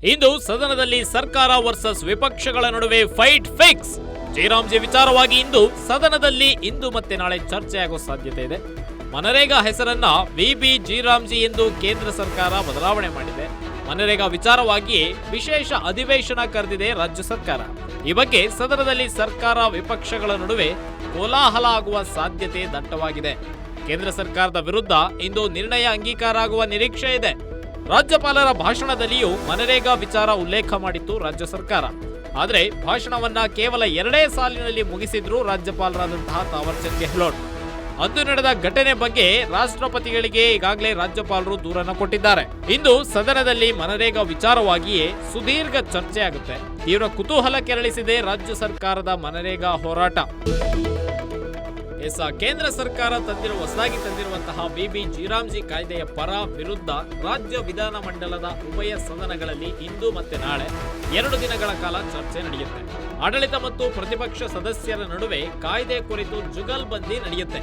ಇಂದು ಸದನದಲ್ಲಿ ಸರ್ಕಾರ ವರ್ಸಸ್ ವಿಪಕ್ಷಗಳ ನಡುವೆ ಫೈಟ್ ಫಿಕ್ಸ್. ಜಯರಾಮ್ಜಿ ವಿಚಾರವಾಗಿ ಇಂದು ಸದನದಲ್ಲಿ ಇಂದು ಮತ್ತೆ ನಾಳೆ ಚರ್ಚೆಯಾಗುವ ಸಾಧ್ಯತೆ ಇದೆ. ಮನರೇಗಾ ಹೆಸರನ್ನ ವಿಬಿ ಜಯರಾಮ್ಜಿ ಎಂದು ಕೇಂದ್ರ ಸರ್ಕಾರ ಬದಲಾವಣೆ ಮಾಡಿದೆ. ಮನರೇಗಾ ವಿಚಾರವಾಗಿ ವಿಶೇಷ ಅಧಿವೇಶನ ಕರೆದಿದೆ ರಾಜ್ಯ ಸರ್ಕಾರ. ಈ ಬಗ್ಗೆ ಸದನದಲ್ಲಿ ಸರ್ಕಾರ ವಿಪಕ್ಷಗಳ ನಡುವೆ ಕೋಲಾಹಲ ಆಗುವ ಸಾಧ್ಯತೆ ದಟ್ಟವಾಗಿದೆ. ಕೇಂದ್ರ ಸರ್ಕಾರದ ವಿರುದ್ಧ ಇಂದು ನಿರ್ಣಯ ಅಂಗೀಕಾರ ಆಗುವ ನಿರೀಕ್ಷೆ ಇದೆ. ರಾಜ್ಯಪಾಲರ ಭಾಷಣದಲ್ಲಿಯೂ ಮನರೇಗಾ ವಿಚಾರ ಉಲ್ಲೇಖ ಮಾಡಿತ್ತು ರಾಜ್ಯ ಸರ್ಕಾರ. ಆದರೆ ಭಾಷಣವನ್ನ ಕೇವಲ 2 ಸಾಲಿನಲ್ಲಿ ಮುಗಿಸಿದ್ರು ರಾಜ್ಯಪಾಲರಾದಂತಹ ತಾವರ್ಚಂದ್ ಗೆಹ್ಲೋಟ್. ಅಂದು ನಡೆದ ಘಟನೆ ಬಗ್ಗೆ ರಾಷ್ಟ್ರಪತಿಗಳಿಗೆ ಈಗಾಗಲೇ ರಾಜ್ಯಪಾಲರು ದೂರನ್ನು ಕೊಟ್ಟಿದ್ದಾರೆ. ಇಂದು ಸದನದಲ್ಲಿ ಮನರೇಗಾ ವಿಚಾರವಾಗಿಯೇ ಸುದೀರ್ಘ ಚರ್ಚೆ ಆಗುತ್ತೆ. ತೀವ್ರ ಕುತೂಹಲ ಕೆರಳಿಸಿದೆ ರಾಜ್ಯ ಸರ್ಕಾರದ ಮನರೇಗಾ ಹೋರಾಟ. ಕೇಂದ್ರ ಸರ್ಕಾರ ಹೊಸದಾಗಿ ತಂದಿರುವಂತಹ ಬಿಬಿ ಜಯರಾಮ್ಜಿ ಕಾಯ್ದೆಯ ಪರ ವಿರುದ್ಧ ರಾಜ್ಯ ವಿಧಾನ ಮಂಡಲದ ಉಭಯ ಸದನಗಳಲ್ಲಿ ಇಂದು ಮತ್ತೆ ನಾಳೆ 2 ದಿನಗಳ ಕಾಲ ಚರ್ಚೆ ನಡೆಯುತ್ತೆ. ಆಡಳಿತ ಮತ್ತು ಪ್ರತಿಪಕ್ಷ ಸದಸ್ಯರ ನಡುವೆ ಕಾಯ್ದೆ ಕುರಿತು ಜುಗಲ್ಬಂದಿ ನಡೆಯುತ್ತೆ.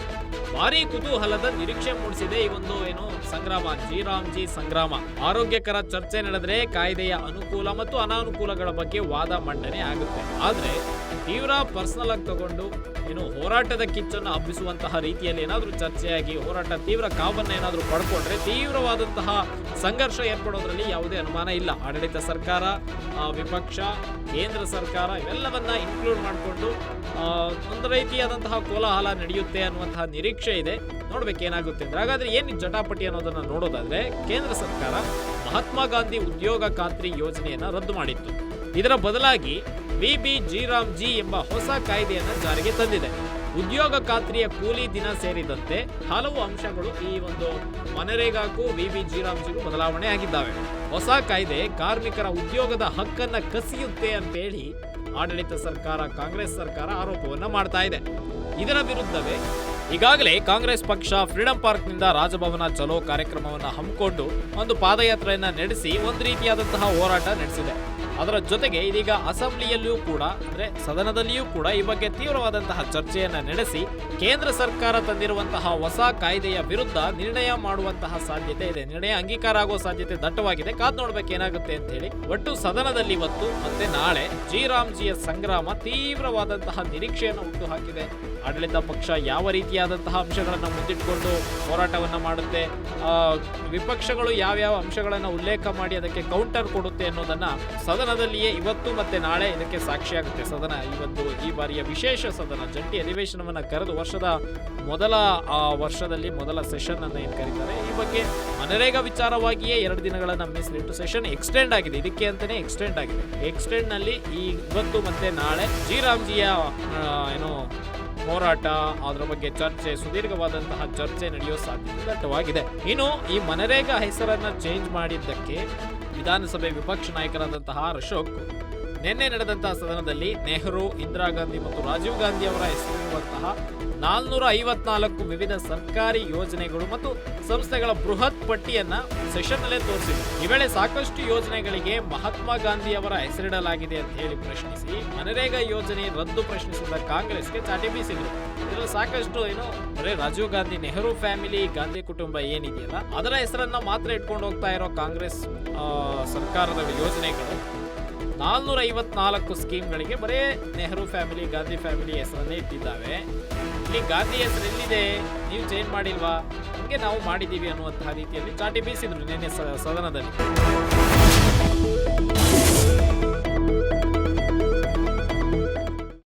ಭಾರೀ ಕುತೂಹಲದ ನಿರೀಕ್ಷೆ ಮೂಡಿಸಿದೆ ಈ ಒಂದು ಸಂಗ್ರಾಮ, ಜಯರಾಮ್ಜಿ ಸಂಗ್ರಾಮ. ಆರೋಗ್ಯಕರ ಚರ್ಚೆ ನಡೆದರೆ ಕಾಯ್ದೆಯ ಅನುಕೂಲ ಮತ್ತು ಅನಾನುಕೂಲಗಳ ಬಗ್ಗೆ ವಾದ ಮಂಡನೆ ಆಗುತ್ತೆ. ಆದ್ರೆ ತೀವ್ರ ಪರ್ಸನಲ್ ಆಗಿ ತಗೊಂಡು ಹೋರಾಟದ ಕಿಚ್ಚನ್ನು ಹಬ್ಬಿಸುವಂತಹ ರೀತಿಯಲ್ಲಿ ಏನಾದರೂ ಚರ್ಚೆಯಾಗಿ ಹೋರಾಟ ತೀವ್ರ ಕಾವನ್ನ ಏನಾದರೂ ಪಡ್ಕೊಂಡ್ರೆ ತೀವ್ರವಾದಂತಹ ಸಂಘರ್ಷ ಏರ್ಪಡೋದ್ರಲ್ಲಿ ಯಾವುದೇ ಅನುಮಾನ ಇಲ್ಲ. ಆಡಳಿತ ಸರ್ಕಾರ, ವಿಪಕ್ಷ, ಕೇಂದ್ರ ಸರ್ಕಾರ ಇವೆಲ್ಲವನ್ನ ಇನ್ಕ್ಲೂಡ್ ಮಾಡಿಕೊಂಡು ಒಂದು ರೀತಿಯಾದಂತಹ ಕೋಲಾಹಲ ನಡೆಯುತ್ತೆ ಅನ್ನುವಂತಹ ನಿರೀಕ್ಷೆ ಇದೆ. ನೋಡ್ಬೇಕೇನಾಗುತ್ತೆ ಅಂದ್ರೆ. ಹಾಗಾದ್ರೆ ಏನು ಜಟಾಪಟಿ ಅನ್ನೋದನ್ನ ನೋಡೋದಾದ್ರೆ, ಕೇಂದ್ರ ಸರ್ಕಾರ ಮಹಾತ್ಮ ಗಾಂಧಿ ಉದ್ಯೋಗ ಖಾತ್ರಿ ಯೋಜನೆಯನ್ನ ರದ್ದು ಮಾಡಿತ್ತು. ಇದರ ಬದಲಾಗಿ ವಿಬಿ ಜಯರಾಮ್ಜಿ ಎಂಬ ಹೊಸ ಕಾಯ್ದೆಯನ್ನು ಜಾರಿಗೆ ತಂದಿದೆ. ಉದ್ಯೋಗ ಖಾತ್ರಿಯ ಕೂಲಿ ದಿನ ಸೇರಿದಂತೆ ಹಲವು ಅಂಶಗಳು ಈ ಒಂದು ಮನರೇಗಾಕ್ಕೂ ವಿಬಿ ಜಯರಾಮ್ಜಿಗೂ ಬದಲಾವಣೆ ಆಗಿದ್ದಾವೆ. ಹೊಸ ಕಾಯ್ದೆ ಕಾರ್ಮಿಕರ ಉದ್ಯೋಗದ ಹಕ್ಕನ್ನ ಕಸಿಯುತ್ತೆ ಅಂತೇಳಿ ಆಡಳಿತ ಸರ್ಕಾರ, ಕಾಂಗ್ರೆಸ್ ಸರ್ಕಾರ ಆರೋಪವನ್ನ ಮಾಡ್ತಾ ಇದೆ. ಇದರ ವಿರುದ್ಧವೇ ಈಗಾಗಲೇ ಕಾಂಗ್ರೆಸ್ ಪಕ್ಷ ಫ್ರೀಡಂ ಪಾರ್ಕ್ನಿಂದ ರಾಜಭವನ ಚಲೋ ಕಾರ್ಯಕ್ರಮವನ್ನು ಹಮ್ಮಿಕೊಂಡು ಒಂದು ಪಾದಯಾತ್ರೆಯನ್ನ ನಡೆಸಿ ಒಂದು ರೀತಿಯಾದಂತಹ ಹೋರಾಟ ನಡೆಸಿದೆ. ಅದರ ಜೊತೆಗೆ ಇದೀಗ ಅಸೆಂಬ್ಲಿಯಲ್ಲಿಯೂ ಕೂಡ ಅಂದ್ರೆ ಸದನದಲ್ಲಿಯೂ ಕೂಡ ಈ ಬಗ್ಗೆ ತೀವ್ರವಾದಂತಹ ಚರ್ಚೆಯನ್ನ ನಡೆಸಿ ಕೇಂದ್ರ ಸರ್ಕಾರ ತಂದಿರುವಂತಹ ಹೊಸ ಕಾಯ್ದೆಯ ವಿರುದ್ಧ ನಿರ್ಣಯ ಮಾಡುವಂತಹ ಸಾಧ್ಯತೆ ಇದೆ. ನಿರ್ಣಯ ಅಂಗೀಕಾರ ಆಗುವ ಸಾಧ್ಯತೆ ದಟ್ಟವಾಗಿದೆ. ಕಾದ್ ನೋಡ್ಬೇಕು ಏನಾಗುತ್ತೆ ಅಂತ ಹೇಳಿ. ಒಟ್ಟು ಸದನದಲ್ಲಿ ಇವತ್ತು ಮತ್ತೆ ನಾಳೆ ಜಯರಾಮ್ಜಿಯ ಸಂಗ್ರಾಮ ತೀವ್ರವಾದಂತಹ ನಿರೀಕ್ಷೆಯನ್ನು ಹುಟ್ಟು ಹಾಕಿದೆ. ಆಡಳಿತ ಪಕ್ಷ ಯಾವ ರೀತಿಯಾದಂತಹ ಅಂಶಗಳನ್ನು ಮುಂದಿಟ್ಟುಕೊಂಡು ಹೋರಾಟವನ್ನ ಮಾಡುತ್ತೆ, ವಿಪಕ್ಷಗಳು ಯಾವ್ಯಾವ ಅಂಶಗಳನ್ನು ಉಲ್ಲೇಖ ಮಾಡಿ ಅದಕ್ಕೆ ಕೌಂಟರ್ ಕೊಡುತ್ತೆ ಅನ್ನೋದನ್ನ ಸದನದಲ್ಲಿಯೇ ಇವತ್ತು ಮತ್ತೆ ನಾಳೆ ಇದಕ್ಕೆ ಸಾಕ್ಷಿಯಾಗುತ್ತೆ. ಸದನ ಈ ಬಾರಿಯ ವಿಶೇಷ ಸದನ ಜಂಟಿ ಅಧಿವೇಶನವನ್ನ ಕರೆದು ವರ್ಷದಲ್ಲಿ ಮೊದಲ ಸೆಷನ್ ಅನ್ನು ಏನ್ ಕರೀತಾರೆ. ಈ ಬಗ್ಗೆ ಮನರೇಗಾ ವಿಚಾರವಾಗಿಯೇ 2 ದಿನಗಳನ್ನ ಮೀಸಲಿಟ್ಟು ಸೆಷನ್ ಎಕ್ಸ್ಟೆಂಡ್ ಆಗಿದೆ. ಇದಕ್ಕೆ ಅಂತಾನೆ ಎಕ್ಸ್ಟೆಂಡ್ ಆಗಿದೆ. ಎಕ್ಸ್ಟೆಂಡ್ ನಲ್ಲಿ ಇವತ್ತು ಮತ್ತೆ ನಾಳೆ ಜಯರಾಮ್ಜಿಯ ಹೋರಾಟ, ಅದರ ಬಗ್ಗೆ ಚರ್ಚೆ, ಸುದೀರ್ಘವಾದಂತಹ ಚರ್ಚೆ ನಡೆಯುವ ಸಾಧ್ಯತೆ ದಟ್ಟವಾಗಿದೆ. ಇನ್ನು ಈ ಮನರೇಗಾ ಹೆಸರನ್ನ ಚೇಂಜ್ ಮಾಡಿದ್ದಕ್ಕೆ ವಿಧಾನಸಭೆ ವಿಪಕ್ಷ ನಾಯಕರಾದಂತಹ ಅಶೋಕ್ ನಿನ್ನೆ ನಡೆದಂತಹ ಸದನದಲ್ಲಿ ನೆಹರು, ಇಂದಿರಾ ಗಾಂಧಿ ಮತ್ತು ರಾಜೀವ್ ಗಾಂಧಿ ಅವರ ಹೆಸರಿರುವಂತಹ 454 ವಿವಿಧ ಸರ್ಕಾರಿ ಯೋಜನೆಗಳು ಮತ್ತು ಸಂಸ್ಥೆಗಳ ಬೃಹತ್ ಪಟ್ಟಿಯನ್ನ ಸೆಷನ್ ನಲ್ಲೇ ತೋರಿಸಿದರು. ಈ ವೇಳೆ ಸಾಕಷ್ಟು ಯೋಜನೆಗಳಿಗೆ ಮಹಾತ್ಮ ಗಾಂಧಿ ಅವರ ಹೆಸರಿಡಲಾಗಿದೆ ಅಂತ ಹೇಳಿ ಪ್ರಶ್ನಿಸಿ ಮನರೇಗಾ ಯೋಜನೆ ರದ್ದು ಪ್ರಶ್ನಿಸಿದ ಕಾಂಗ್ರೆಸ್ಗೆ ಚಾಟಿ ಬೀಸಿದ್ರು. ಇದರಲ್ಲಿ ಸಾಕಷ್ಟು ಬರೀ ರಾಜೀವ್ ಗಾಂಧಿ, ನೆಹರು ಫ್ಯಾಮಿಲಿ, ಗಾಂಧಿ ಕುಟುಂಬ ಏನಿದೆಯಲ್ಲ ಅದರ ಹೆಸರನ್ನ ಮಾತ್ರ ಇಟ್ಕೊಂಡು ಹೋಗ್ತಾ ಇರೋ ಕಾಂಗ್ರೆಸ್ ಸರ್ಕಾರದ ಯೋಜನೆಗಳು 454 ಸ್ಕೀಮ್ಗಳಿಗೆ ಬರೇ ನೆಹರು ಫ್ಯಾಮಿಲಿ, ಗಾಂಧಿ ಫ್ಯಾಮಿಲಿ ಹೆಸರನ್ನೇ ಇಟ್ಟಿದ್ದಾವೆ. ಇಲ್ಲಿ ಗಾಂಧಿ ಹೆಸರು ಎಲ್ಲಿದೆ, ನೀವು ಚೇಂಜ್ ಮಾಡಿಲ್ವಾ, ಹಂಗೆ ನಾವು ಮಾಡಿದ್ದೀವಿ ಅನ್ನುವಂತಹ ರೀತಿಯಲ್ಲಿ ಚಾಟಿ ಬೀಸಿದ್ರು ನಿನ್ನೆ ಸದನದಲ್ಲಿ.